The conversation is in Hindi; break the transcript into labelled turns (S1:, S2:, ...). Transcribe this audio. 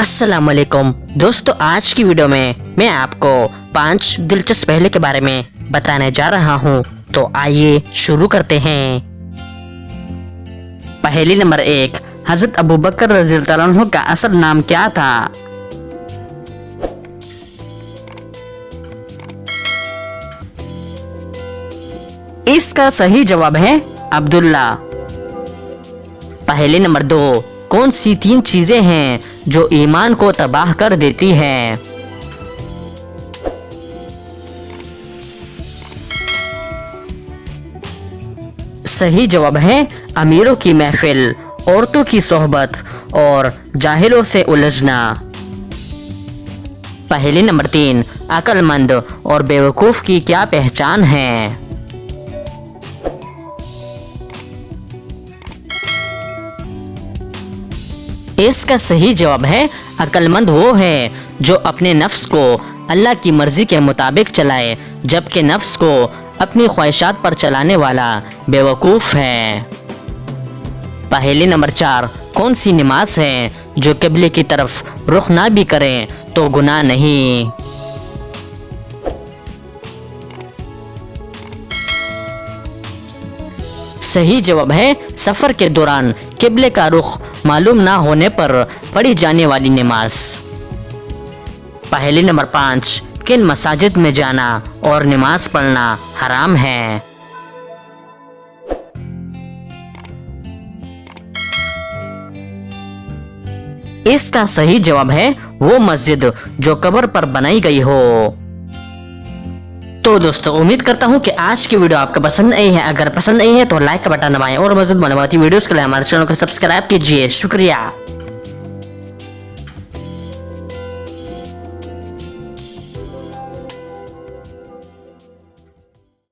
S1: अस्सलाम वालेकुम दोस्तों, आज की वीडियो में मैं आपको 5 दिलचस्प पहले के बारे में बताने जा रहा हूं। तो आइए शुरू करते हैं। पहली नंबर 1, हजरत अबू बकर रज़ियल्लाहु अन्हु का असल नाम क्या था? इसका सही जवाब है अब्दुल्ला। पहले नंबर 2, कौन सी 3 चीजें हैं जो ईमान को तबाह कर देती हैं? सही जवाब है अमीरों की महफिल, औरतों की सोहबत और जाहिलों से उलझना। पहले नंबर 3, अक्लमंद और बेवकूफ की क्या पहचान है? इसका सही जवाब है अक्लमंद वो है जो अपने नफ्स को अल्लाह की मर्जी के मुताबिक चलाए, जबकि नफ्स को अपनी ख्वाहिशात पर चलाने वाला बेवकूफ़ है। पहले नंबर 4, कौन सी नमाज है जो किबले की तरफ रुख ना भी करें तो गुनाह नहीं? सही जवाब है सफ़र के दौरान किबले का रुख मालूम ना होने पर पढ़ी जाने वाली नमाज। पहले नंबर 5, किन मसाजिद में जाना और नमाज पढ़ना हराम है? इसका सही जवाब है वो मस्जिद जो कब्र पर बनाई गई हो। तो दोस्तों, उम्मीद करता हूँ कि आज की वीडियो आपको पसंद आई है। अगर पसंद आई है तो लाइक का बटन दबाएं और मज़ीद मालूमाती वीडियोस के लिए हमारे चैनल को सब्सक्राइब कीजिए। शुक्रिया।